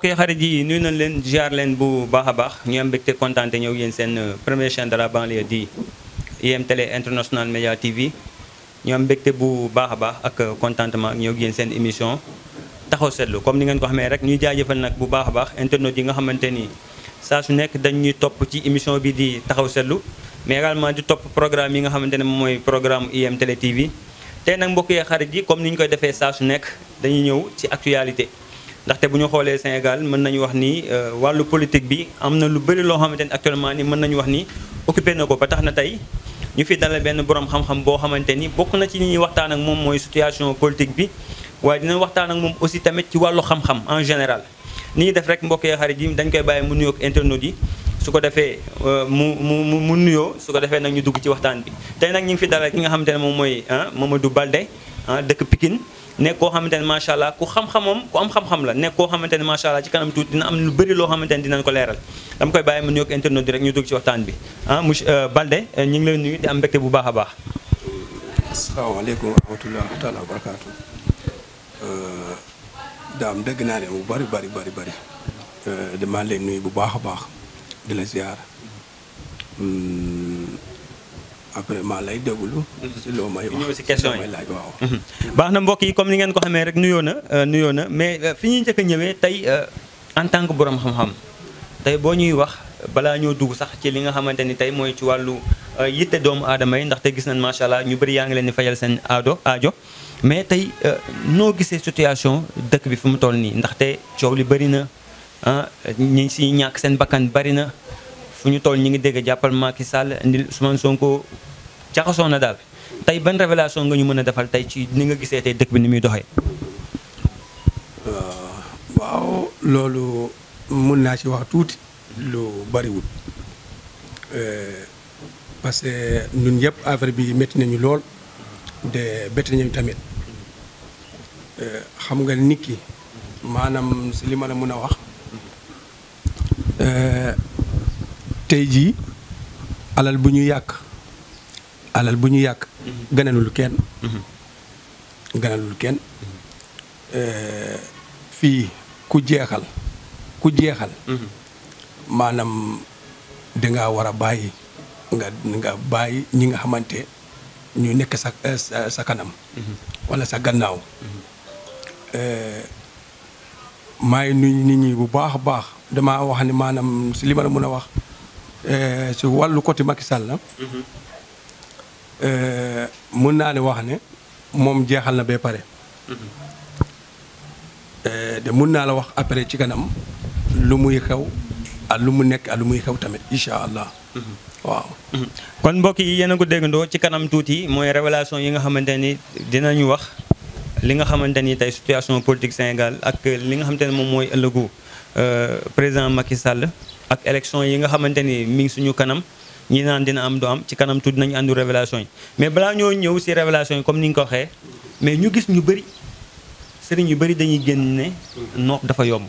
mbokk yi xarit yi nuyu nañ leen ziar leen bu baax a baax ñu am mbégte kontaan ñëw yéen seen première chaîne de la banlieue di IM Télé International Média TV ñu am mbégte bu baax a baax ak contentement ñëw yéen seen émission taxaw seetlu comme ni ngeen ko xamee rek ñuy jaajëfal nag bu baax a baax internautes yi nga xamante ni saa su nekk dañ ñuy topp ci émission bi di taxaw seetlu mais également di topp programme yi nga xamante ne moom mooy programme IM Télé TV tey nag mbokk yi xarit yi comme ni ñu koy defee saa su nekk dañuy ñëw ci actualité ndaxte bu ñu xoolee Sénégal mën nañu wax ni wàllu politique bi am na lu bëri loo xamante ni actuellement ni mën nañu wax ni occupé na ko ba tax na tey ñu fi dalal benn borom xam-xam boo xamante ni bokk na ci li ñuy waxtaan ak moom mooy situation politique bi waaye dinañ waxtaan ak moom aussi tamit ci wàllu xam-xam en général ni ñuy def rek mbokk yi xarit yi dañ koy bàyyi mu nuyoog internautes yi su ko defee mu nuyoo su ko defee nag ñu dugg ci waxtaan bi tey nag ñu ngi fi dalal ki nga xamante ne moom mooy Mamadou Balde dëkk Pikine nekk koo xamante ne macha allah ku xam-xamam ku am xam-xam la nekk koo xamante ne macha allah ci kanam tuuti dina am lu bëri loo xamante ne dinañ ko leeral dama koy bàyyi mu nuyoog internautes yi rek ñu dugg ci waxtaan bi monsieur Balde ñu ngi lay nuyu di am mbégte bu baax a baax. asalaamaaleykum wa rahmatulah taala wa barakaatu. daam dégg naa leen bu bari damaa leen nuyu bu baax a baax di la ziar après maa lay déglu. si loo may wax ñëw si question yi laaj waaw. baax na mbokk yi comme ni ngeen ko xamee rek nuyoo na mais fi ñuy njëkk a ñëwee tey en tant que borom xam-xam tey boo ñuy wax balaa ñoo dugg sax ci li nga xamante ni tey mooy ci wàllu yitte doomu aadama yi ndaxte gis nañ macha allah ñu bëri yaa ngi leen di fajal seen aajo mais tey noo gisee situation dëkk bi fi mu toll nii ndaxte coow li bëri na ñi si ñàkk seen bakkan bëri na fu ñu toll ñi ngi dégg jàppal Macky Sall indil Ousmane Sonko jaxasoo na daal tey ban révélation nga ñu mën a defal tey ci ni nga gisee tey dëkk bi ni muy doxee. waaw loolu mun naa ci wax tuuti lu bariwul parce que ñun yëpp affaire bi métti nañu lool de bett nañu tamit xam nga nit ki maanaam si li ma la mën a wax tey jii alal bu ñu yàq gënalul kenn fii ku jeexal maanaam dangaa war a bàyyi nga bàyyi ñi nga xamante ñu nekk sa kanam walla sa gannaaw maay nuyu nit ñi bu baax a baax damaa wax ni maanaam si li ma la mën a wax si wàllu côté Macky Sall la mën naa ne wax ne moom jeexal na ba pare de mën naa la wax après ci kanam lu muy xew ak lu mu nekk ak lu muy xew tamit incha allah waaw. kon mbokk yi yéen a ko déggandoo ci kanam tuuti mooy révélation yi nga xamante ni dinañu wax li nga xamante ni tey situation politique Sénégal ak li nga xamante ne moom mooy ëllëgu président Macky Sall ak élection yi nga xamante ni mi ngi suñu kanam ñi naan dina am du am ci kanam tuuti nañu àndu révélation yi mais balaa ñoo ñëw si révélation yi comme ni nga ko waxee mais ñu gis ñu bëri sëriñ yu bëri dañuy génn ne nopp dafa yomb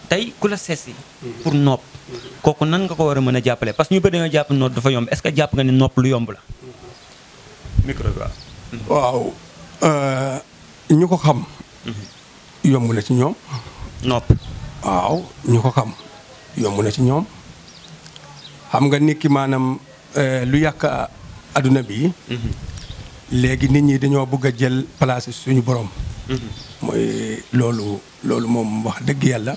tey ku la seesi pour nopp kooku nan nga ko war a mën a jàppale parce que ñu bëri dañoo jàpp nopp dafa yomb est-ce que jàpp nga ne nopp lu yomb la micro bi waaw ñu ko xam yomb na ci ñoom nopp waaw ñu ko xam yomb na ci ñoom xam nga nit ki maanaam lu yàq adduna bi léegi nit ñi dañoo bëgg a jël place suñu borom mooy loolu moom wax dëgg yàlla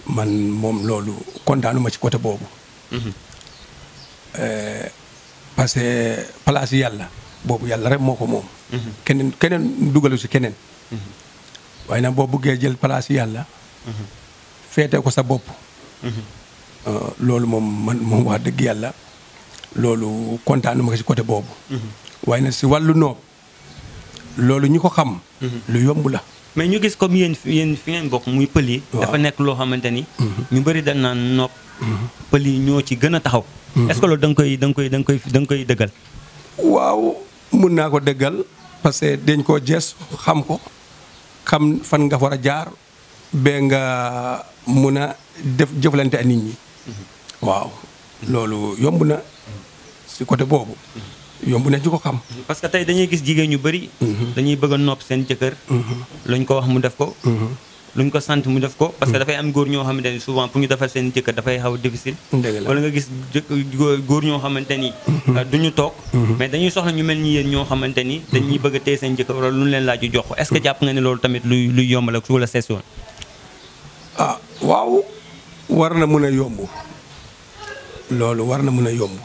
man moom loolu kontaanuma ci côté boobu parce que place yàlla boobu yàlla rek moo ko moom keneen dugalu si keneen waaye nag boo bëggee jël place yàlla feete ko sa bopp loolu moom wax dëgg yàlla loolu kontaanuma ko ci côté boobu waaye nag si wàllu noob loolu ñu ko xam lu yomb la mais ñu gis comme yéen fi ngeen bokk muy pël yi dafa nekk loo xamante ni ñu bëri dañ naan nopp pël yi ñoo ci gën a taxaw est-ce que loolu da nga koy dëggal waaw mun naa ko dëggal parce que dañ koo jees xam ko xam fan nga war a jaar ba nga mun a def jëflante ak nit ñi waaw loolu yomb na si côté boobu yomb na ci ko xam. parce que tey dañuy gis jigéen ñu bëri. dañuy bëgg a nopp seen jëkkër. luñ ko wax mu def ko. luñ ko sant mu def ko parce que dafay am góor ñoo xamante ni souvent pour ñu defal seen jëkkër dafay xaw a difficile wala nga gis góor ñoo xamante ni duñu toog mais dañuy soxla ñu mel ni yéen ñoo xamante ni dañuy bëgg a téye seen jëkkër wala lu ñu leen laaj jox ko est-ce que jàpp nga ne loolu tamit luy yomb la su la session waaw war na mën a yomb loolu war na mën a yomb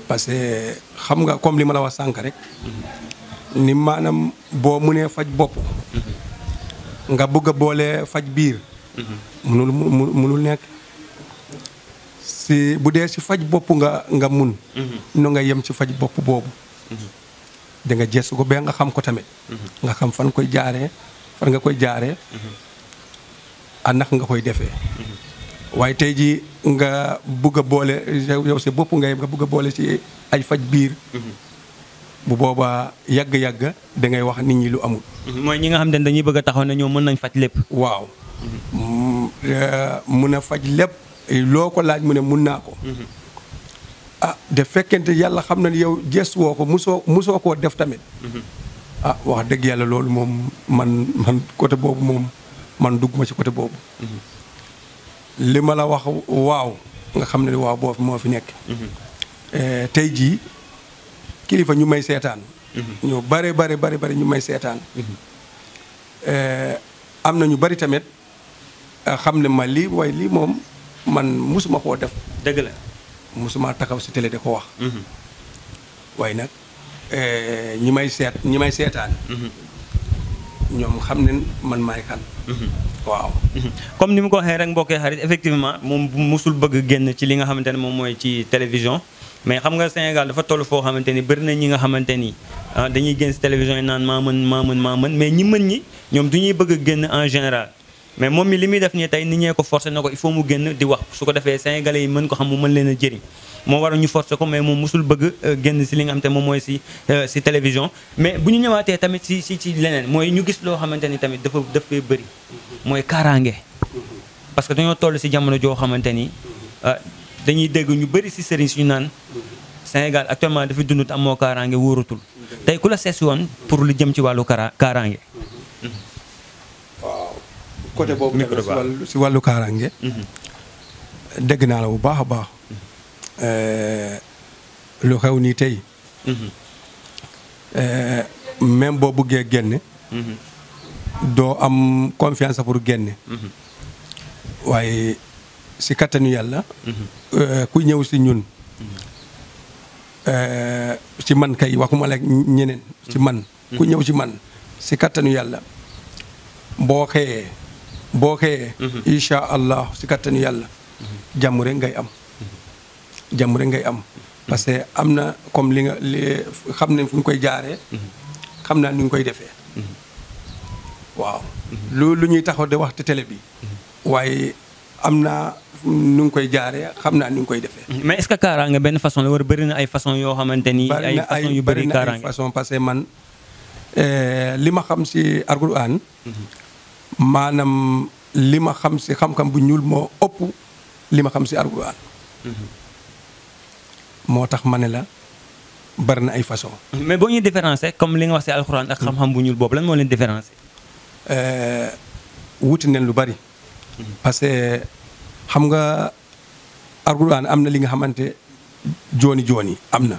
parce que xam nga comme li ma la wax sànq rek ni maanaam boo mënee faj bopp nga bëgg a boole faj biir munul nekk si bu dee si faj bopp nga mun no nga yem si faj bopp boobu da nga gestu ko ba nga xam ko tamit nga xam fan nga koy jaaree ndax nga koy defee waaye tey jii nga bëgg a boole yow si bopp nga bëgg a boole si ay faj biir bu boobaa yàgg-yàgg da ngay wax nit ñi lu amul. mooy ñi nga xam ne dañuy bëgg a taxaw ne ñoom mën nañ faj lépp. waaw mun a faj lépp loo ko laaj mu ne mun naa ko. de fekkente yàlla xam na yow gestu woo ko musoo koo def tamit. wax dëgg yàlla loolu moom man côté boobu moom man dugg ma ci côté boobu. li ma la wax waaw nga xam ne waaw boo moo fi nekk. tey jii kilifa ñu may seetaan. ñu bare ñu may seetaan. am na ñu bari tamit xam ne ma lii waaye lii moom man musuma koo def. dëgg la musuma taxaw si télé di ko wax. waaye nag ñi may seetaan. ñoom xam ne man maay kan. waaw. comme ni mu ko waxee rek mbokkee xarit effectivement moom musul bëgg génn ci li nga xamante ne moom mooy ci télévision. mais xam nga Sénégal dafa toll foo xamante ni bëri na ñi nga xamante ni dañuy génn si télévision yi naan maa mën mais ñi mën ñi ñoom du ñuy bëgg a génn en général. mais moom mi li muy def nii tey nit ñee ko forcé na ko il faut mu génn di wax su ko defee sénégalais yi mën ko xam mu mën leen a jëriñ moo waral ñu forcé ko mais moom musul bëgg génn si li nga xamante moom mooy si télévision. mais bu ñu ñëwaatee tamit ci leneen mooy ñu gis loo xamante ni tamit dafay bëri mooy kaaraange. parce que dañoo toll si jamono joo xamante ni dañuy dégg ñu bëri si sëriñ si ñu naan Sénégal actuellement dafa dund amoo kaaraange wóoratul tey ku la sees woon pour lu jëm ci wàllu kaaraange. waaw côté boobu si wàllu kaaraange. dégg naa la bu baax a baax. lu xew nii tey. même boo buggee génne. doo am confiance pour génne. waaye si kattanu yàlla. ku ñëw si ñun. ci man kay waxuma la ñeneen ci man. ku ñëw ci man si kattanu yàlla boo xëyee. incha allah si kattanu yàlla. jàmm rek ngay am. jàmm rek ngay am. parce que am na comme li xam ne fu ñu koy jaaree. xam naa ni ñu koy defee. waaw lu ñuy taxaw de wax ci télé bi. waaye am naa nu ngi koy jaaree xam naa ni ñu koy defee. mais est-ce que kaaraange benn façon la war bëri na ay façon yoo xamante ni. ay façon yu bëri kaaraange façon parce que man li ma xam si Alxuraan. maanaam li ma xam si xam-xam bu ñuul moo ëpp li ma xam si Alxuraan. moo tax ma ne la bari na ay façon. mais boo ñuy différencier comme li nga wax si Alxuraan ak xam-xam bu ñuul boobu lan moo leen différencier. wuti neen lu bari. parce que xam nga Alxuraan am na li nga xamante jooni am na.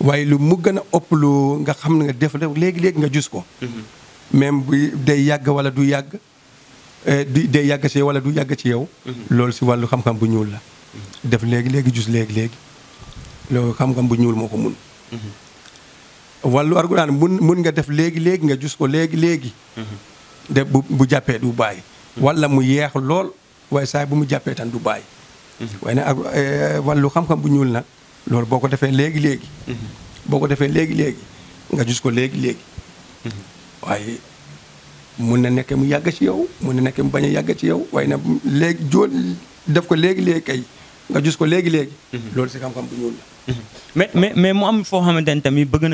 waaye lu mu gën a ëpp lu nga xam ne nga def léegi nga gis ko. même bu day yàgg wala du yàgg day yàgg ci yow wala du yàgg ci yow. loolu si wàllu xam-xam bu ñuul la. def léegi gis léegi loolu xam-xam bu ñuul moo ko mun. wàllu Alxuraan mun nga def léegi nga gis ko léegi. de bu jàppee du bàyyi. wala mu yeex lool waaye saa bu mu jàppee tan du bàyyi. waaye nag wàllu xam-xam bu ñuul nag loolu boo ko defee léegi. boo ko defee léegi nga gis ko léegi. waaye mun na nekk mu yàgg ci yow mun na nekk mu bañ a yàgg ci yow waaye nag léegi def ko léegi kay nga gis ko léegi. loolu si xam-xam bu ñuul la. mais mu am foo xamante ne tamit bëgg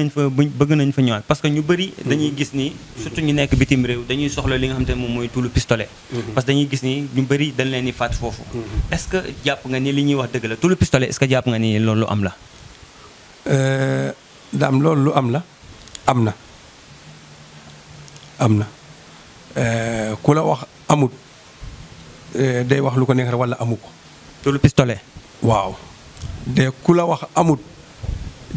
nañ fa ñëwaat parce que ñu bëri dañuy gis ni surtout ñu nekk bitim réew dañuy soxla li nga xamante ne moom mooy tuulu pistolet. parce que dañuy gis ni ñu bëri dañ leen di faat foofu. est-ce que jàpp nga ni li ñuy wax dëgg la tuulu pistolet est-ce que jàpp nga ni loolu lu am la. daam loolu lu am la am na. ku la wax amut day wax lu ko neex rek wala amu ko. tul pistolet. waaw de ku la wax amut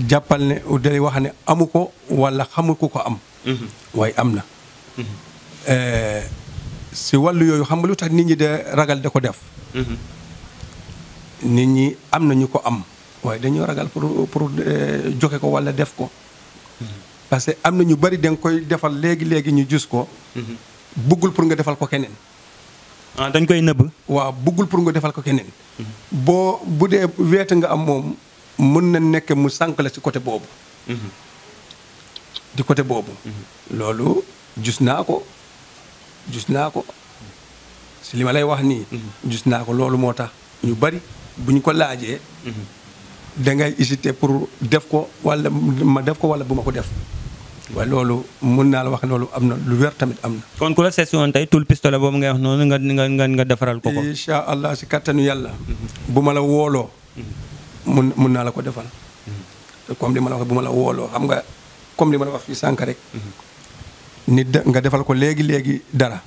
jàppal ne day wax ne amu ko wala xamul ku ko am. waaye am na. si wàllu yooyu xam nga lu tax nit ñi de ragal da ko def. nit ñi am na ñu ko am waaye dañoo ragal pour joxe ko wala def ko. parce que am na ñu bari da nga koy defal léegi ñu gis ko. buggul pour nga defal ko keneen. dañ koy nëbb. waaw buggul pour nga defal ko keneen. bu dee weete nga am moom mën na nekk mu sànq la si côté boobu. di côté boobu. loolu gis naa ko si li ma lay wax nii. gis naa ko loolu moo tax ñu bari bu ñu ko laajee. da ngay hésiter pour def ko wala ma def ko wala bu ma ko def. waaye loolu mun naa la wax loolu am na lu wér tamit am na. kon ku la seet si woon tey tul pistolet boobu ngay wax noonu nga defaral ko ko. incha allah si kattanu yàlla. bu ma la wooloo. mun naa la ko defal. comme li ma la wax bu ma la wooloo xam nga comme li ma la wax fii sànq rek. nit nga defal ko léegi dara.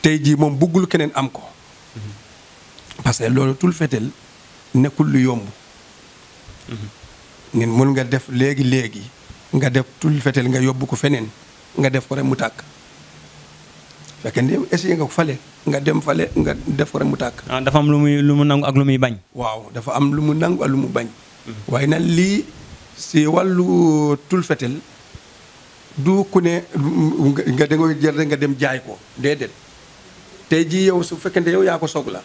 tey jii moom buggul keneen am ko. parce que loolu tul fetel nekkul lu yomb. nit mun nga def léegi nga def tul fetel nga yóbbu ko feneen nga def ko rek mu tàkk. fekkee ne essayé nga ko fale nga dem fale nga def ko rek mu tàkk. dafa am lu mu nangu ak lu muy bañ. waaw dafa am lu mu nangu ak lu mu bañ. waaye nag lii si wàllu tul fetel du ku ne nga dangay jël rek nga dem jaay ko déedéet. tey jii yow su fekkente yow yaa ko soxla.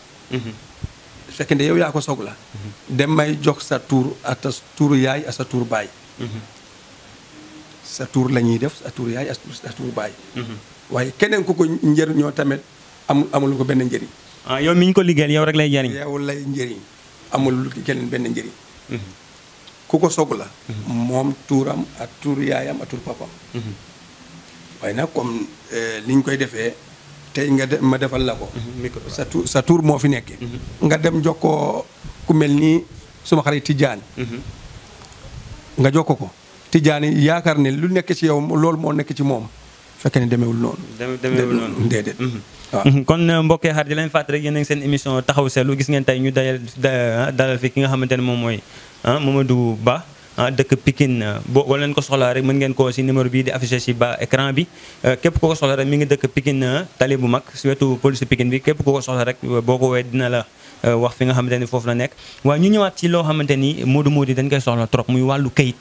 su fekkente yow yaa ko soxla. dem may jox sa tuur ak sa tuuru yaay ak sa tuur baay. sa tuur la ñuy def sa tuur yaay ak sa tuur baay. waaye keneen ku ko njëriñoo tamit amul ko benn njëriñ. yow mi ñu ko liggéeyal yow rek lay jëriñ. yow lay njëriñ amul keneen benn njëriñ. ku ko soxla. moom tuuram ak tuur yaayam ak tuur papam. waaye nag comme li ñu koy defee. tey ma defal la ko. sa tuur moo fi nekkee. nga dem jox ko ku mel ni suma xarit Tijaan. nga jox ko Tijaan yaakaar ne lu nekk ci yow loolu moo nekk ci moom fekkee ne demeewul noonu. demeewul noonu déedéet. waaw kon mbokkee xarit di leen fàttali rek yéen a ngi seen émission taxaw seetlu gis ngeen tey ñu dalal fi ki nga xamante ne moom mooy Mamadou Ba. dëkk Pikine boo leen ko soxlaa rek mën ngeen ko si numéro bii di affiché si ba écran bi képp ku ko soxla rek mi ngi dëkk Pikine tali bu mag si wetu police Pikine bi képp ku ko soxla rek boo ko wee dina la wax fi nga xamante ni foofu la nekk. waaye ñu ñëwaat ci loo xamante ni Modou dañ koy soxla trop muy wàllu kayit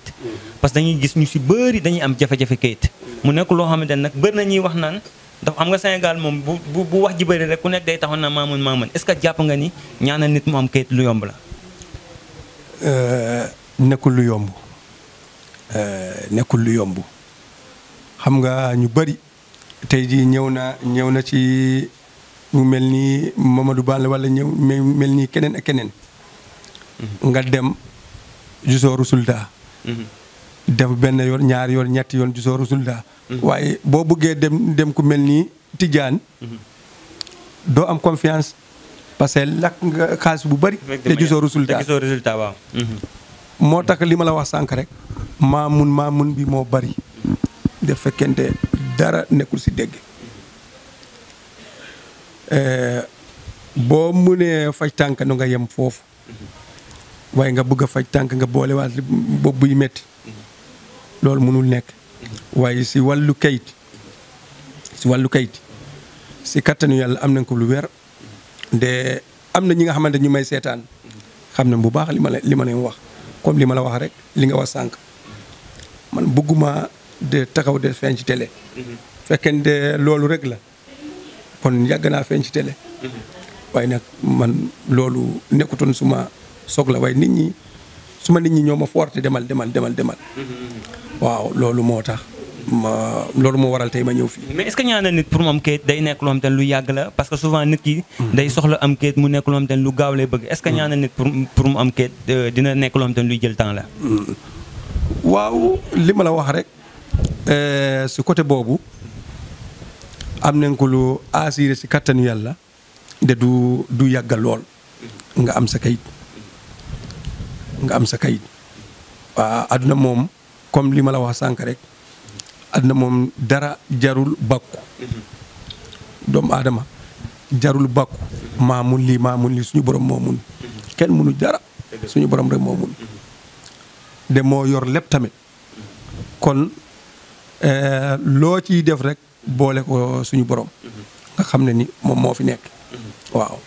parce que dañuy gis ñu si bëri dañuy am jafe-jafe kayit mu nekk loo xamante ni nag bëri na ñuy wax naan dafa xam nga Sénégal moom bu wax ji bëri rek ku nekk day taxaw na maamun est-ce que jàpp nga ni ñaanal nit mu am kayit lu yomb la. nekkul lu yomb nekkul lu yomb xam nga ñu bari tey jii ñëw na ci mu mel ni Mamadou Ba wala ñëw mel ni keneen ak keneen. nga dem gisoo résultat. def benn yoon ñaari yoon ñetti yoon gisoo résultat. waaye boo bëggee dem ku mel ni Tijaan. doo am confiance parce que lakk nga xaalis bu bari. te gisoo résultat waaw. moo tax li ma la wax sànq rek maamun bi moo bari de fekkente dara nekkul si dégg boo munee faj tànk nu nga yem foofu waaye nga bëgg a faj tànk nga boolewaat bopp buy metti loolu mënul nekk waaye si wàllu kayit si kattanu yàlla am nañ ko lu wér de am na ñi nga xamante ñu may seetaan xam ne bu baax li ma leen wax comme li ma la wax rek li nga wax sànq man bëgguma de taxaw de feeñ ci télé. fekkee de loolu rek la kon yàgg naa feeñ ci télé. waaye nag man loolu nekkutoon suma soxla waaye nit ñi ñoo ma forte demal. waaw loolu moo tax loolu moo waral tey ma ñëw fii. mais est-ce que ñaanal nit pour mu am kayit day nekk loo xam te ne lu yàgg la parce que souvent nit ki. day soxla am kayit mu nekk loo xam te ne lu gaaw lay bëgg est-ce que ñaanal nit pour mu am kayit dina nekk loo xam te ne luy jël temps la. waaw li ma la wax rek si côté boobu am nañ ko lu assuré si kattanu yàlla de du yàggal lool nga am sa kayit waaw adduna moom comme li ma la wax sànq rek àdduna moom dara jarul bàkku doomu aadama jarul bàkku maa mun lii suñu borom moo mun kenn munu dara suñu borom rek moo mun de moo yor lépp tamit kon loo ciy def rek boole ko suñu borom nga xam ne ni moom moo fi nekk waaw.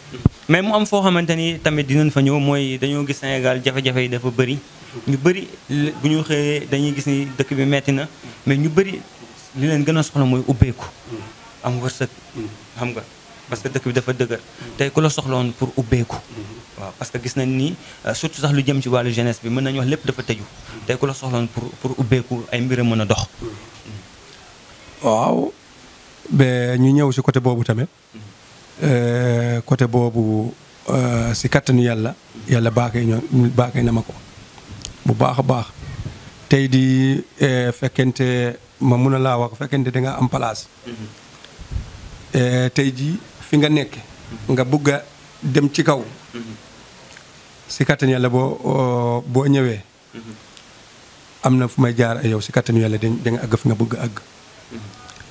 mais mu am foo xamante ni tamit dinañ fa ñëw mooy dañoo gis Sénégal jafe-jafe yi dafa bëri ñu bëri bu ñu xëyee dañuy gis ni dëkk bi metti na mais ñu bëri li leen gën a soxla mooy ubbeeku am wërsëg xam nga parce que dëkk bi dafa dëgër tey ku la soxloon pour ubbeeku waaw parce que gis nañ ni surtout sax lu jëm ci wàllu jeunesse bi mën nañu wax lépp dafa tëju tey ku la soxloon pour ubbeeku ay mbir a mën a dox. waaw ba ñu ñëw si côté boobu tamit côté boobu si kattanu yàlla baaxee na ma ko bu baax a baax tey di fekkente ma mun a laa wax fekkente da nga am place tey jii fi nga nekk nga bugg a dem ci kaw si kattanu yàlla boo ñëwee am na fu may jaar ak yow si kattanu yàlla da nga àgg fi nga bëgg a àgg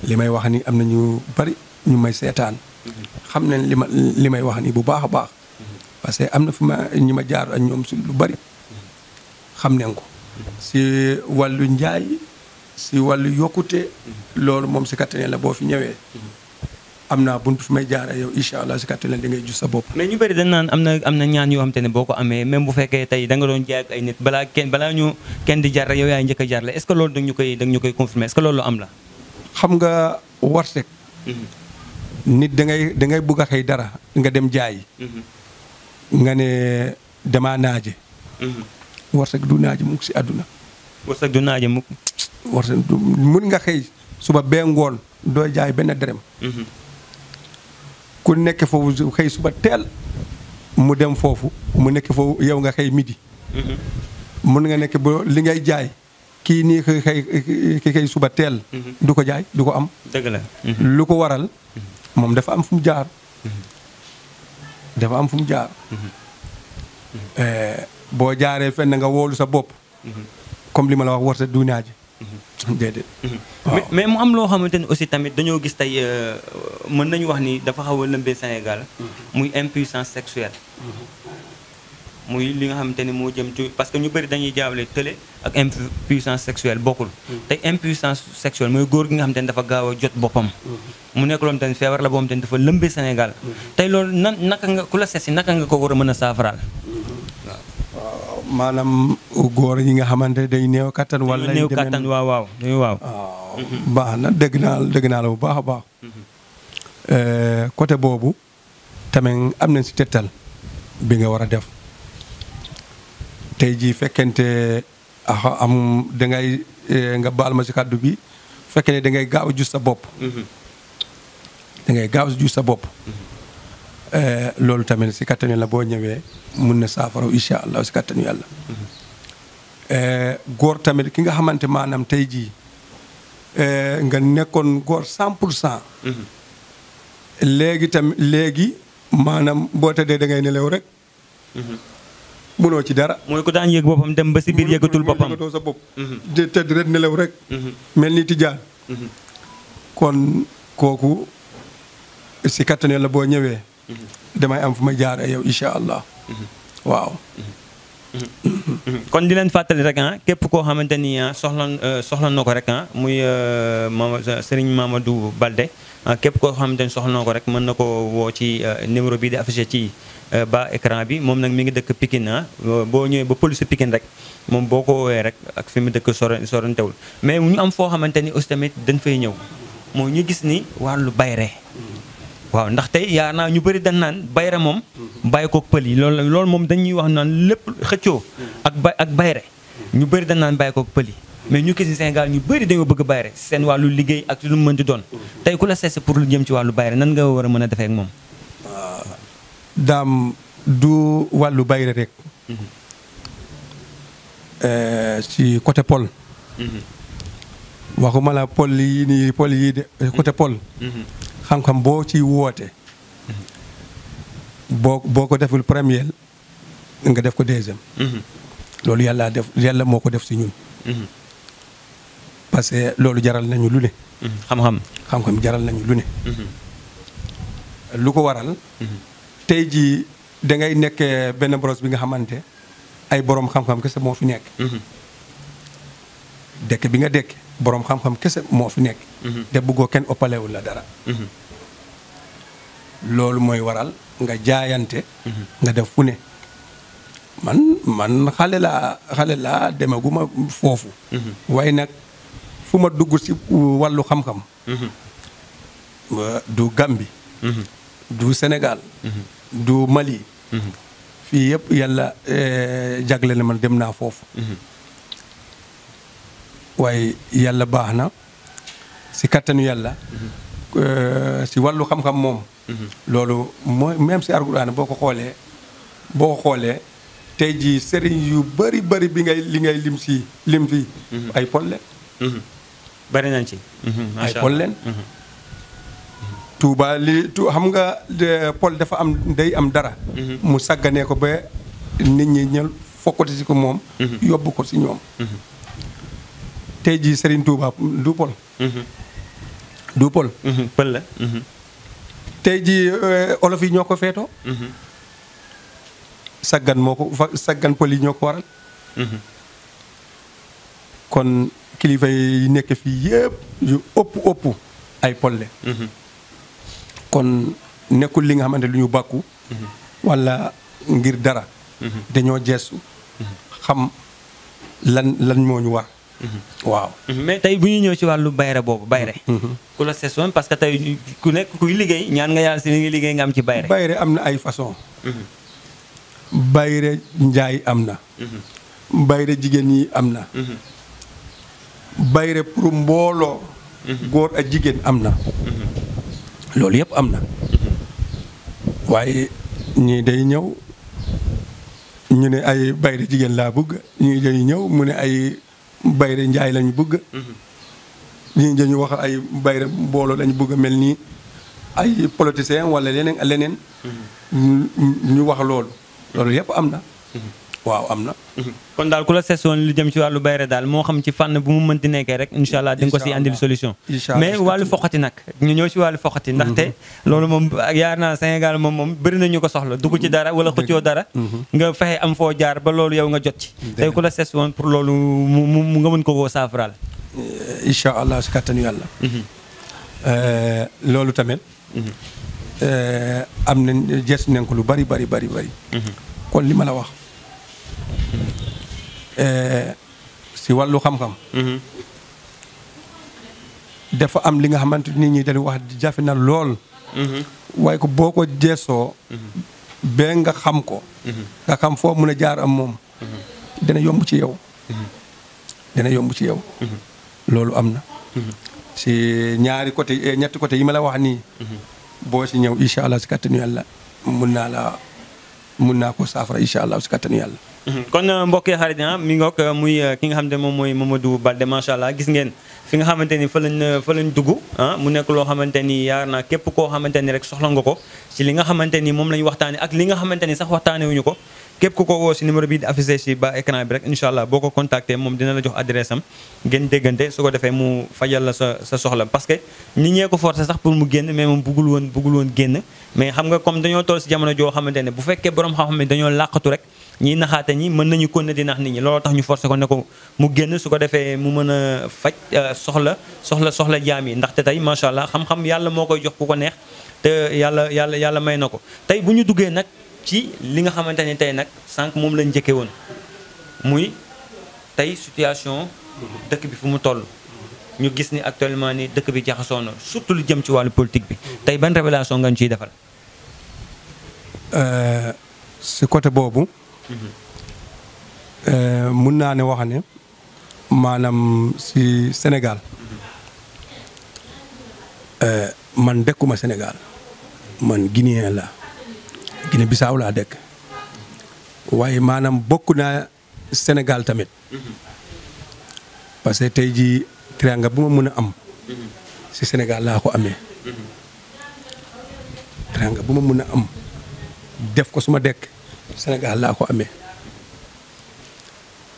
li may wax ni am na ñu bari ñu may seetaan xam nañ li may wax ni bu baax a baax parce que am na fu ma ñu ma jaar ak ñoom si lu bari xam nañ ko si wàllu njaay si wàllu yokkute loolu moom si kattanu yàlla boo fi ñëwee am naa buntu fu may jaar ak yow incha allah si kattanu yàlla da ngay gis sa bopp. mais ñu bëri dañ naan am na ñaan yoo xam te ne boo ko amee même bu fekkee tey da nga doon jaay ak ay nit balaa ñu kenn di jar rek yow yaay njëkk a jar la est-ce que loolu da ñu koy confirmer est-ce que loolu am la. xam nga warteg nit da ngay bugg a xëy dara nga dem jaay nga ne damaa naaje warteg du naaje mukk si àdduna warteg du naaje mukk warteg du mun nga xëy suba bee ngoon doo jaay benn dërëm ku nekk foofu xëy suba teel mu dem foofu mu nekk foofu yow nga xëy midi mun nga nekk ba li ngay jaay kii nii xëy suba teel du ko jaay du ko am dëgg la lu ko waral moom dafa am fu mu jaar boo jaaree fenn nga wóolu sa bopp comme li ma la wax warta du naaji déedéet mais mu am loo xamante ni aussi tamit dañoo gis tey mën nañu wax ni dafa xaw a lëmbee Sénégal muy impuissance sexuelle muy li nga xamante ni moo jëm ci parce que ñu bëri dañuy jaawale tële ak impuissance sexuelle bokkul tey impuissance sexuelle mooy góor gi nga xamante ni dafa gaaw a jot boppam mu nekk loo xamante ni feebar la boo xamante ni dafa lëmbee Sénégal tey loolu naka nga ku la seet si naka nga ko war a mën a saafaraal. waaw maanaam góor yi nga xamante day néew kattan wala néew kattan waaw baax na dégg naa la bu baax a baax côté boobu tamit am nañ si tettal bi nga war a def tey jii fekkente am dangay nga baal ma si kàddu bi fekkee ne dangay gaaw a jus sa bopp loolu tamit si kattanu yàlla boo ñëwee mun na saafara incha allah si kattanu yàlla góor tamit ki nga xamante maanaam tey jii nga nekkoon góor 100% léegi maanaam boo tëddee da ngay nelaw rek munoo ci dara. mooy ko daan yëg boppam dem ba si biir yëgatul boppam yëgatoo sa bopp. di tëdd rek nelaw rek. mel ni tijaan. kon kooku si kattanu yàlla boo ñëwee. damay am fu ma jaar yow incha allah. waaw. kon di leen fàttali rek képp koo xamante ni soxla na ko rek muy Serigne Mamadou Balde képp koo xamante ni soxla na ko rek mën na ko woo ci numéro bi di affiché ci bas écran bi moom nag mi ngi dëkk Pikine boo ñëwee ba police Pikine rek moom boo ko woowee rek ak fi mu dëkk sorantewul mais ñu am foo xamante ni aussi tamit dañ fay ñëw moo ñu gis ni wàllu bayre waaw ndax tey yaa naa ñu bëri dañ naan bayre moom bàyyi koog pël yi loolu moom dañuy wax naan lépp xëccoo ak bayre ñu bëri dañ naan bàyyi koog pël yi mais ñu gis ni Sénégal ñu bëri dañoo bëgg bayre seen wàllu liggéey ak lu mu mën di doon tey ku la seet pour lu jëm ci wàllu bayre nan nga war a mën a defee ak moom. daam du wàllu bayre rek. ci côté pol. waxuma la pol yi de côté pol. xam-xam boo ci woote boo ko deful premier nga def ko deuxième loolu yàlla moo ko def si ñun parce que loolu jaral nañu lu ne. xam-xam. xam-xam jaral nañu lu ne. lu ko waral. tey jii da ngay nekk benn boros bi nga xamante ay borom xam-xam kese moo fi nekk. dëkk bi nga dëkk borom xam-xam kese moo fi nekk. te bëggoo kenn ëppalewul la dara. loolu mooy waral nga jaayante. nga def fu ne. man xale laa demaguma foofu. waaye nag fu ma dugg ci wàllu xam-xam. du Gambie. du Sénégal. du Mali. fii yëpp yàlla jagle na man dem naa foofu. waaye yàlla baax na ci kattanu yàlla. ci wàllu xam-xam moom. loolu mooy même ci Alxuraan boo ko xoolee tey jii sëriñ yu bari bi li ngay lim fii. ay pol leen. bari nañ ci. ay pol leen. Tuuba xam nga pol dafa day am dara. mu sàgganee ko ba nit ñi ñëw fokkati ci ko moom. yóbbu ko ci ñoom. tey jii sëriñ Tuuba du pol. du pol. pël la. tey jii olof yi ñoo ko feetoo. saggan pël yi ñoo ko waral. kon kilifa yi nekk fii yëpp yu ëpp ay pol le kon nekkul li nga xamante lu ñu bàkku walla ngir dara. dañoo gestu xam lan moo ñu war. waaw. mais tey bu ñu ñëw ci wàllu bayre boobu bayre ku la sesoon parce que tey ku nekk kuy liggéey ñaan nga yàlla si li nga liggéey nga am ci bayre. bayre am na ay façon. bayre njaay am na. bayre jigéen yi am na. bayre pour mbooloo. góor ak jigéen am na. loolu yëpp am na. waaye ñii day ñëw ñu ne ay bayre jigéen laa bëgg ñii day ñëw mu ne ay bayre njaay lañu bëgg. ñii dañu wax ay bayre mbooloo lañu bëgg mel nii ay politicien wala leneen. ñu wax loolu yëpp am na. waaw am na. kon daal ku la sesoon lu jëm ci wàllu bayre daal moo xam ci fànn bu mu mënti nekkee rek incha allah di nga ko si andil solution. mais wàllu foqati nag ñu ñëw ci wàllu foqati. ndaxte loolu moom yaar naa Sénégal moom bëri na ñu ko soxla dugg ci dara wala xëccoo dara. nga fexe am foo jaar ba loolu yow nga jot ci. tey ku la sesoon pour loolu mu nga mën ko koo saafaraal. incha allah si kattanu yàlla. loolu tamit. am nañ gëstu nañ ko lu bari. kon li ma la wax. si wàllu xam-xam. dafa am li nga xamante nit ñi dañuy wax jafe na lool. waaye ko boo ko jeesoo. ba nga xam ko. nga xam foo mën a jaar am moom. dana yomb ci yow. loolu am na. si ñaari côté ñetti côté yi ma la wax nii. boo si ñëw incha allah si kattanu yàlla mun naa ko saafara incha allah si kattanu yàlla. kon mbokk yi xarit mi ngoog muy ki nga xam ne moom mooy Mamadou Balde macha allah gis ngeen fi nga xamante ni fa lañ dugg mu nekk loo xamante ni yaar naa képp koo xamante ni rek soxla nga ko ci li nga xamante ni moom lañ waxtaane ak li nga xamante ni sax waxtaane wuñu ko képp ku ko woo si numéro bii di affiché si ba écran bi rek incha allah boo ko contacté moom dina la jox adresse am ngeen déggante su ko defee mu fajal la sa soxla parce que nit ñee ko forcé sax pour mu génn mais moom buggul woon génn mais xam nga comme dañoo toll si jamono joo xamante ne bu fekkee borom xam-xam ne dañoo làqatu rek ñiy naxaate ñi mën nañu kon di nax nit ñi looloo tax ñu forcé ko ne ko mu génn su ko defee mu mën a faj soxla jaam yi ndaxte tey macha allah xam-xam yàlla moo koy jox ku ko neex te yàlla may na ko tey bu ñu duggee nag ci li nga xamante ni tey nag sànq moom lañ njëkkee woon muy tey situation dëkk bi fu mu toll ñu gis ni actuellement ni dëkk bi jaxasoo na surtout lu jëm ci wàllu politique bi tey ban révélation nga ñu ciy defal. si côté boobu. mun naa ne wax ne maanaam si Sénégal man dëkkuma Sénégal man Guinéen la Guinée Bissau laa dëkk waaye maanaam bokk naa Sénégal tamit parce que tey jii teraanga bu ma mën a am si Sénégal laa ko amee teraanga bu ma mën a am def ko suma dëkk Sénégal laa ko amee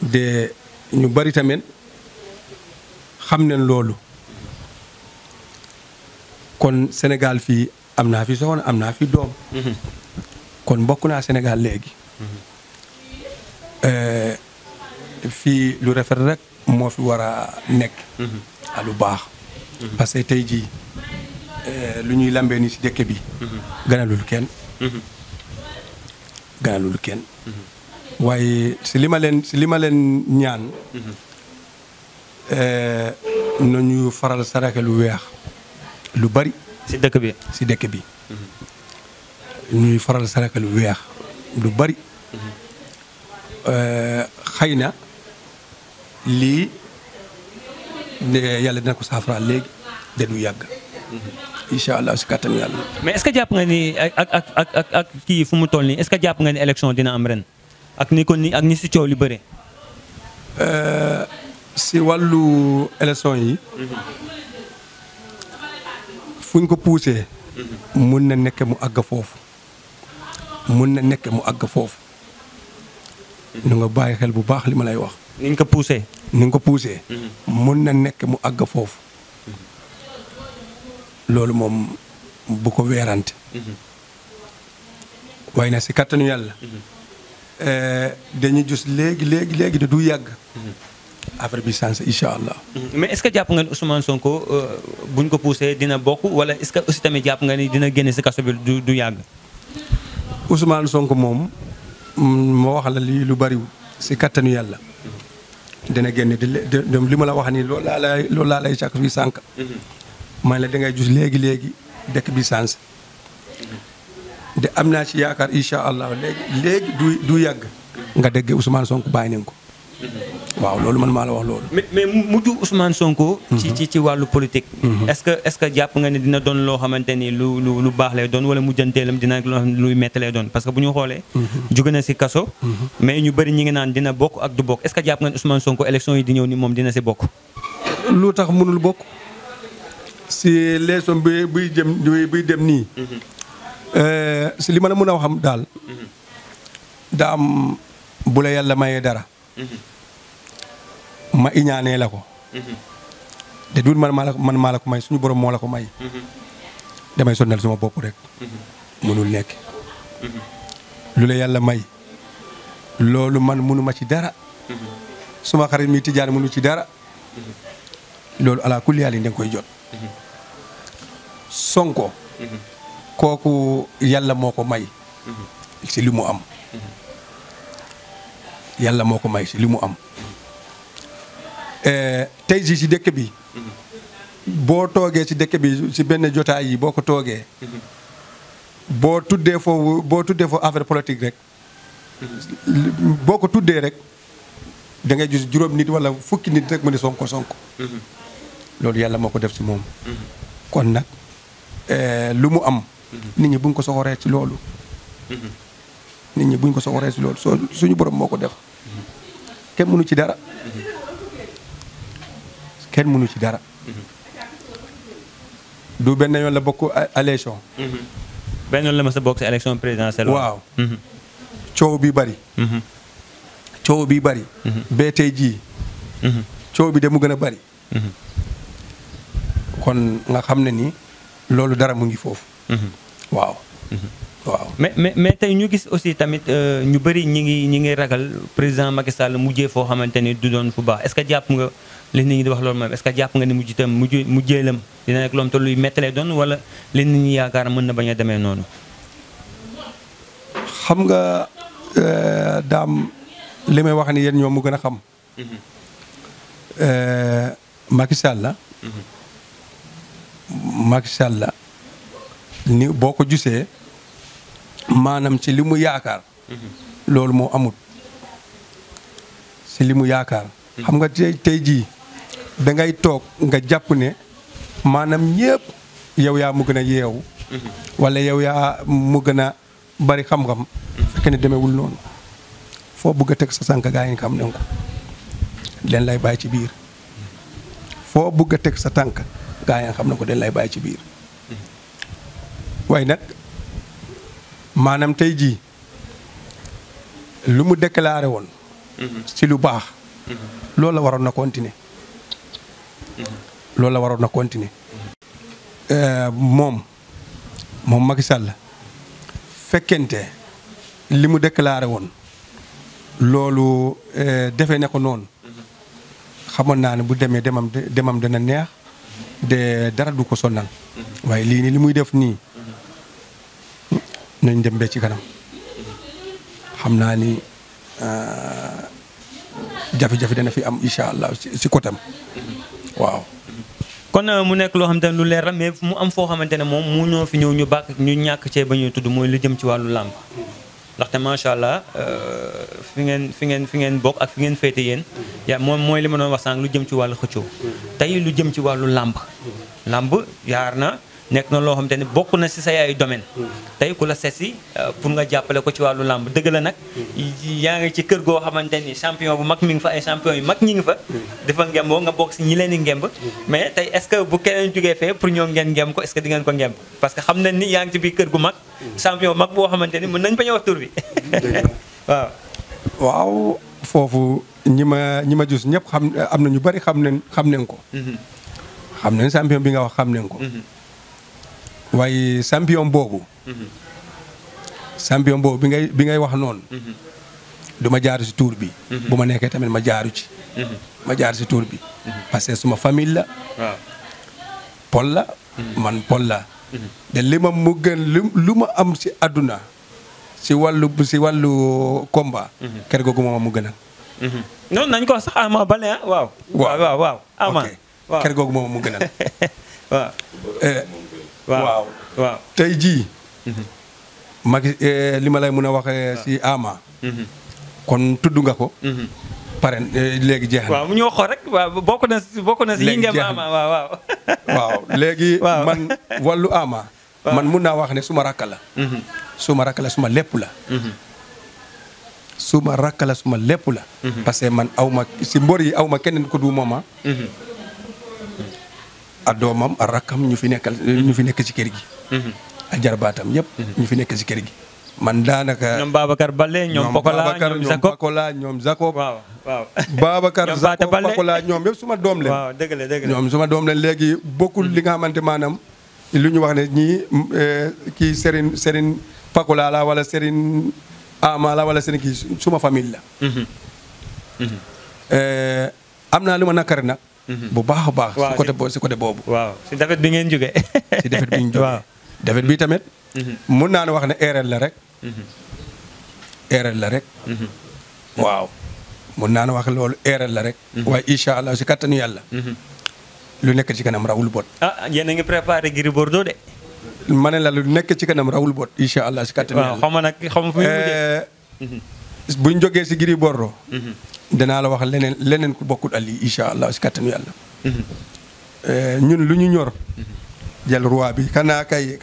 de ñu bari tamit xam nañ loolu kon Sénégal fii am naa fi soxna am naa fi doom kon bokk naa Sénégal léegi fii lu rafet rek moo fi war a nekk a lu baax parce que tey jii lu ñuy lambee ni ci dëkk bi gënalul kenn gënalul kenn waaye si li ma leen ñaan nañu faral sarake lu weex lu bari si dëkk bi ñuy faral sarake lu weex lu bari xëy na lii yàlla dina ko saafara léegi de du yàgg incha allah si kàttan yàlla. mais est-ce que jàpp nga ni ak kii fu mu toll nii est-ce que jàpp nga ni élection dina am ren ak ni ko ni ak ni si coow li bëre. si wàllu élection yi. fu ñu ko poussé. mun na nekk mu àgg foofu. mun na nekk mu àgg foofu. nu nga bàyyi xel bu baax li ma lay wax. ni nga ko poussé. ni nga ko poussé. mun na nekk mu àgg foofu. loolu moom bu ko weerante. waaye nag si kattanu yàlla. dañuy gis léegi de du yàgg. affaire bi changé incha allah. mais est-ce que jàpp nga ni Ousmane Sonko buñ ko poussé dina bokk wala est-ce que aussi tamit jàpp nga ni dina génne si kaso bi du yàgg. Ousmane Sonko moom ma wax la lii lu bariwul si kattanu yàlla. dina génne li ma la wax nii loolu laa lay càkk fii sànq. man la dangay gis léegi dëkk bi changé. de am naa ci yaakaar incha allah léegi du yàgg. nga dégg Ousmane Sonko bàyyi nañ ko. waaw loolu man maa la wax loolu. mais mujj Ousmane Sonko. ci wàllu politique. est-ce que jàpp nga ne dina doon loo xamante ni lu baax lay doon wala mujjanteelam dina luy métti lay doon parce que bu ñu xoolee. jóge na si kaso. mais ñu bëri ñi ngi naan dina bokk ak du bokk est-ce que jàpp nga ne Ousmane Sonko élection yi di ñëw ni moom dina si bokk. lu tax mënul bokk. si leçon buy dem nii. si li ma la mën a waxam daal. daa am bu la yàlla mayee dara. ma iñaanee la ko. te du man maa la ko may suñu borom moo la ko may. damay sonnal sama bopp rek. mënul nekk. lu la yàlla may. loolu man mënuma ci dara. suma xarit mi tijaan mënu ci dara. loolu ala kulli yàlla da nga koy jot. Sonko. kooku yàlla moo ko may. si li mu am. yàlla moo ko may si li mu am. tey jii si dëkk bi. boo toogee si dëkk bi si benn jotaay yi boo ko toogee. boo tuddee foofu affaire politique rek. boo ko tuddee rek da ngay gis juróom nit wala fukki nit rek mu ne Sonko. loolu yàlla moo ko def si moom. kon nag lu mu am. nit ñi buñ ko soxoree ci loolu. nit ñi buñ ko soxoree ci loolu suñu borom moo ko def. kenn mënu ci dara. kenn mënu ci dara. du benn yoon la bokk élection. benn yoon la ma sa bokk si élection présidentielle. waaw. coow bi bari. coow bi bari. bee tey jii. coow bi de mu gën a bari. kon nga xam ne ni loolu dara mu ngi foofu. waaw. waaw mais tey ñu gis aussi tamit ñu bëri ñi ngi ragal président Macky Sall mujjee foo xamante ni du doon fu baax est-ce que jàpp nga li nit ñi di wax loolu moom est-ce que jàpp nga ni mujjeelam dina nekk loom te luy mettalee doon wala li nit ñi yaakaar mën na bañ a demee noonu. xam nga daam li may wax ni yéen ñoom mu gën a xam. Macky Sall. Macky Sall ni boo ko gisee maanaam ci li mu yaakaar. loolu moo amut ci li mu yaakaar. xam nga tey jii da ngay toog nga jàpp ne maanaam ñëpp yow yaa mu gën a yeewu. wala yow yaa mu gën a bari xam-xam. fekk ne demewul noonu foo bëgg a teg sa sànq gaa yi xam nañ ko leen lay bàyyi ci biir. foo bëgg a teg sa tànk gaa yi xam na ko den lay bàyyi ci biir. waaye nag maanaam tey jii lu mu déclaré woon. ci lu baax. loolu la waroon na continuer. loolu la waroon na continuer. moom Macky Sall fekkente li mu déclaré woon loolu defee ne ko noonu xamoon naa ne bu demee demam dana neex de dara du ko sonnal waaye lii nii li muy def nii nañ dem ba ci kanam xam naa ni jafe-jafe dana fi am incha allah si côté am waaw. kon mu nekk loo xamante ne lu leer la mais mu am foo xamante ne moom mu ñoo fi ñëw ñu bàkk ñu ñàkk cee ba ñuy tudd mooy lu jëm ci wàllu làmb ndaxte macha allah fi ngeen bokk ak fi ngeen féete yéen yaa moom mooy li ma doon wax sànq lu jëm ci wàllu xëccoo tey lu jëm ci wàllu làmb yaar na nekk na loo xamante ne bokk na si say ay domaine tey ku la seet si pour nga jàppale ko ci wàllu làmb dëgg la nag yaa ngi ci kër goo xamante ni champion bu mag mi ngi fa ay champion yu mag ñi ngi fa dafa ngemboo nga bokk si ñi leen di ngemb mais tey est-ce que bu keneen jógee fee pour ñoom ngeen ngemb ko est-ce que di ngeen ko ngemb parce que xam nañ ni yaa ngi ci biir kër gu mag champion mag boo xamante ni mën nañ bañ a wax tur bi waaw foofu ñi ma gis ñëpp xam am na ñu bari xam nañ ko xam nañ champion bi nga wax xam nañ ko waaye champion boobu bi ngay wax noonu du ma jaaru si tuur bi bu ma nekkee tamit ma jaaru si tuur bi parce que suma famille la pol la man pol la de li ma mu gën lu ma am si àdduna si wàllu combat kër googu moom mu gën a non nañ ko sax Ama Baldé waaw Ama waaw kër googu moom mu gën a waaw tey jii Macky li ma lay mën a waxee si Ama kon tudd nga ko pare léegi jeex na waaw mu ñëw xool rek waaw bokk na si yi ngeen Ama waaw léegi man wàllu Ama man mun naa wax ne suma rakk la suma lépp la suma lépp la parce que man aw ma si mbor yi aw ma keneen ko du mooma a doomam a rakkam ñu fi nekk ci kër gi a jarbaatam yëpp ñu fi nekk ci kër gi man daanaka ñoom Babacar Baldé ñoom Pokola ñoom Jacob waaw Babacar Jacob Pokola ñoom yëpp suma doom leen waaw dëgg la ñoom suma doom leen léegi bokkul li nga xamante maanaam lu ñu wax ne ñii kii Serigne Pokola la wala Serigne Ama la wala Serigne kii suma famille la am naa lu ma nakari nag bu baax a baax. si côté boobu. waaw si defet bi ngeen jógee. si defet bi ñu jógee. waaw defet bi tamit. mun naa ne wax ne erreur la rek. erreur la rek. waaw mun naa ne wax loolu erreur la rek. waaye incha allah si kattanu yàlla. lu nekk ci kanam rawul bot. yéen a ngi préparé Gris Bordeaux de. ma ne la lu nekk ci kanam rawul bot incha allah si kattanu yàlla. waaw xaw ma fu muy mujjee. buñ jógee si Gris Bordeaux. danaa la wax leneen ku bokkut al yi incha allah si kattanu yàlla. ñun lu ñu ñor. jël roi bi kanaa kay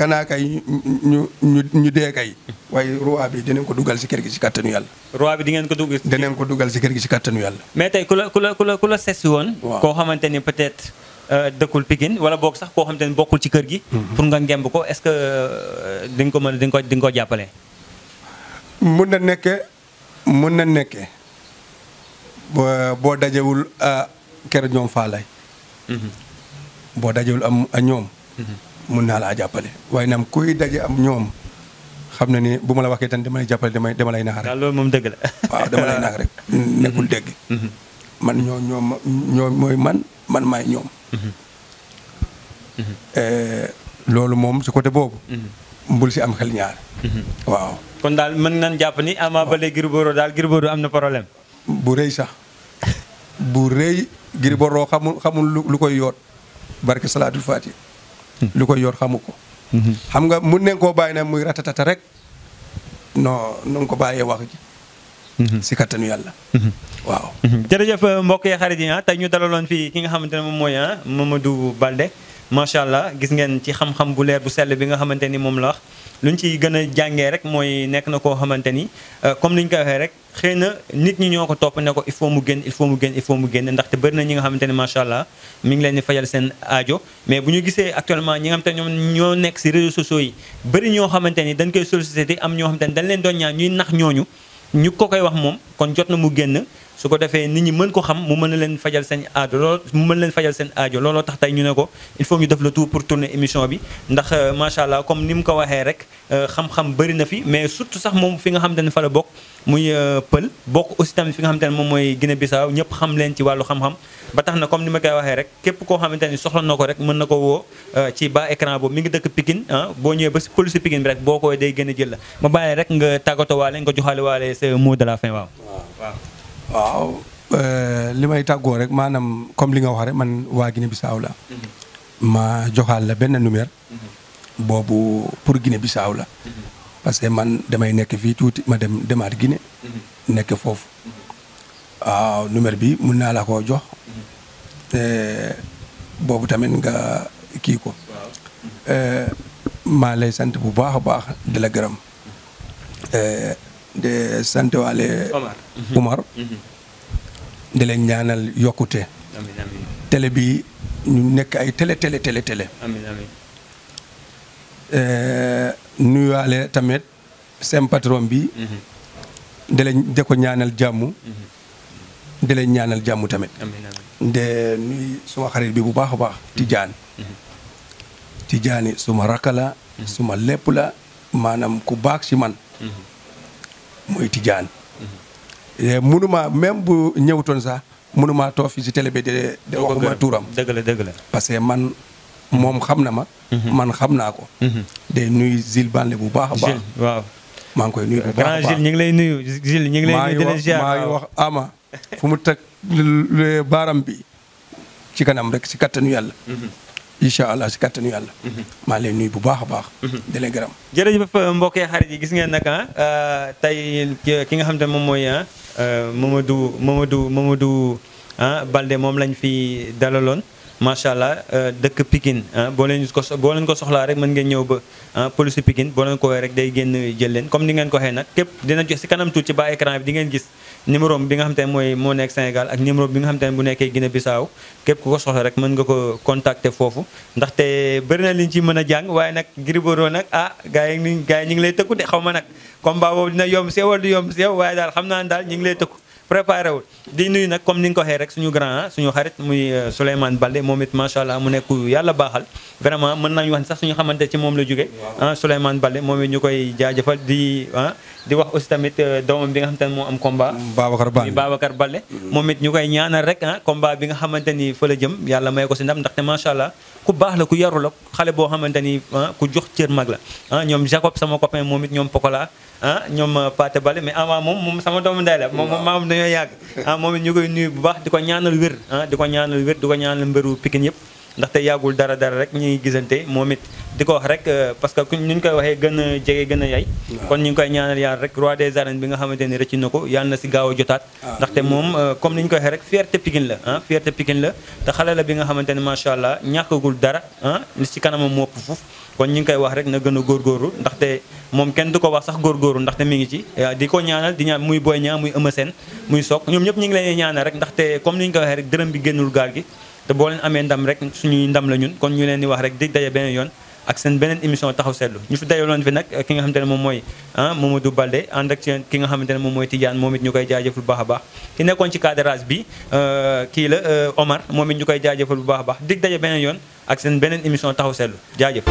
ñu dee kay. waaye roi bi dinañ ko dugal si kër gi si kattanu yàlla. roi bi di ngeen ko dugal. dinañ ko dugal si kër gi si kattanu yàlla. mais tey ku la sesi woon. koo xamante ni peut-être dëkkul Pikine wala boog sax koo xamante ni bokkul ci kër gi. pour nga ngemb ko est-ce que di nga ko jàppale. mun na nekkee. boo dajewul kër ñoom Faalaay. boo dajewul am ñoom. mun naa laa jàppale waaye naam kuy daje am ñoom xam na ni bu ma la waxee tan dama lay jàppale dama lay nax rek. waaw loolu moom dëgg la. waaw dama lay nax rek nekkul dégg. man ñoom mooy man maay ñoom. loolu moom si côté boobu. mbul si am xel ñaar. waaw. kon daal mën nañ jàpp ni Ama Baldé Gris Bordeaux daal Gris Bordeaux am na problème. bu rëy sax bu rëy Gris Bordeaux xamul lu koy yoot barke salaatul faati lu koy yoot xamu ko. xam nga mun nañ koo bàyyi na muy ratatata rek non nu nga ko bàyyee wax ji. si kattanu yàlla. waaw. jërëjëf mbokk yi xarit yi tey ñu dalaloon fii ki nga xamante ne moom mooy Mamadou Baldé macha allah gis ngeen ci xam-xam bu leer bu sell bi nga xamante ni moom la wax. lu ñu ciy gën a jàngee rek mooy nekk na koo xamante ni comme ni ñu ko waxee rek xëy na nit ñi ñoo ko topp ne ko il faut mu génn ndaxte bëri na ñi nga xamante ni macha allah mi ngi leen di fajal seen aajo. mais bu ñu gisee actuellement ñi nga xamante ne ñoom ñoo nekk si réseaux sociaux yi bëri ñoo xamante ni dañ koy sollicité am ñoo xamante ni dañ leen doon ñaan ñuy nax ñooñu ñu ko koy wax moom kon jot na mu génn su ko defee nit ñi mën ko xam mu mën a leen fajal seen aajo looloo tax tey ñu ne ko il faut ñu def le tout pour tourner émission bi ndax macha allah comme ni mu ko waxee rek xam-xam bëri na fi mais surtout sax moom fi nga xamante ne fa la bokk muy pël bokk aussi tamit fi nga xamante ne moom mooy Guinée Bissau ñëpp xam leen ci wàllu xam-xam ba tax na comme ni ma koy waxee rek képp koo xamante ni soxla na ko rek mën na ko woo ci bas écran boobu mi ngi dëkk Pikine boo ñëwee ba si police Pikine bi rek boo koy day gën a jël la ma bàyyi rek nga tàggatoo waale nga joxaale waale sa mot de la fin waaw li may tàggoo rek maanaam comme li nga wax rek man waa Guinée Bissau la ma joxaal la benn numéro boobu pour Guinée Bissau la parce que man damay nekk fii tuuti ma demaat Guinée nekk foofu waaw numéro bi mun naa la koo jox boobu tamit nga kii ko maa lay sant bu baax a baax di la gërëm de sant waale Umar di leen ñaanal yokkute télé bi ñu nekk ay télé nuyuwaale tamit seen patron bi de ko ñaanal jàmm di leen ñaanal jàmm tamit de nuy suma xarit bi bu baax a baax Tijaani suma rakka la suma lépp la maanaam ku baax ci man mooy Tijaan mënuma même bu ñëwtoon sax mënuma toog fi ci télé bi de waxuma tuuram dëgg la parce que man moom xam na ma man xam naa ko de nuy Zil Banle bu baax a baax waaw maa ngi koy nuyu bu baax a baax Gilles ñu ngi lay nuyu Gilles ñu ngi lay nuyu di la ziar maa ngi wax ama fu mu teg baaram bi ci kanam rek ci kattanu yàlla incha allah si kattanu yàlla maa leen nuyu bu baax a baax di leen gërëm jërëjëf mbokkee xarit yi gis ngeen nag tey ki nga xam te moom mooy Mamadou Balde moom lañ fi dalaloon macha allah dëkk Pikine boo leen ko soxlaa rek mën ngeen ñëw ba police Pikine boo leen ko waxee rek day génn jël leen comme ni ngeen ko waxee nag képp dina jox si kanam tuuti ci bas écran bi di ngeen gis numéro bi nga xam te ne moo nekk Sénégal ak numéro bi nga xam te ne bu nekkee Guinée Bissau képp ku ko soxla rek mën nga ko contacter foofu ndaxte bëri na liñ ci mën a jàng waaye nag Gris Bordeaux nag gars yi ñu ngi lay tëkku de xaw ma nag combat boobu dina yomb si yow wala du yomb si yow waaye daal xam naa ne daal ñu ngi lay tëkku préparé wul di nuyu nag comme ni nga ko waxee rek suñu grand suñu xarit muy Souleymane Balde moom it macha allah mu nekk yàlla baaxal vraiment mën nañu wax ne sax suñu xamante ci moom la jóge Souleymane Balde moom it ñu koy jaajëfal di wax aussi tamit doomam bi nga xamante ne moo am combat Babacar Balde moom it ñu koy ñaanal rek combat bi nga xamante ni fa la jëm yàlla may ko si ndam ndaxte macha allah ku baax la ku yaru la xale boo xamante ni ku jox cër mag la ñoom Jacob sama copain moom it ñoom Pokola ñoom Paté Bale mais avant moom sama doomu ndey la moom dañoo yàgg moom it ñu koy nuyu bu baax di ko ñaanal wér di ko ñaanal mbëru Pikine yëpp ndaxte yàggul dara rek ñuy gisante moom it di ko wax rek parce que ñu koy waxee gën a jege gën a yay kon ñu ngi koy ñaanal yàlla rek roi des arènes bi nga xamante ni rëcc na ko yàlla na si gaaw a jotaat ndaxte moom comme ni ñu koy waxee rek fierté Pikine la fierté Pikine la te xale la bi nga xamante ne macha allah ñàkkagul dara ni si kanamam moo ëpp foofu kon ñu ngi koy wax rek na gën a góorgóorlu ndaxte moom kenn du ko wax sax góorgóorlu ndaxte mi ngi ci di ko ñaanal di ñaan muy Boy Niang muy Eumeu Sène muy Sokh ñoom ñëpp ñu ngi leen ñaanal rek ndaxte comme ni ñu koy waxee rek dërëm bi génnul gaal gi te boo leen amee ndam rek suñuy ndam la ñun kon ñu leen di wax rek dig daje beneen yoon ak seen beneen émission taxaw seetlu ñu fi dajaloon fi nag ki nga xamante ne moom mooy Mamadou Balde ànd ak ki nga xamante ne moom mooy Tidiane moom it ñu koy jaajëfal bu baax a baax ki nekkoon ci cadrage bi kii la Omar moom it ñu koy jaajëfal bu baax a baax dig daje beneen yoon ak seen beneen émission taxaw seetlu jaajëf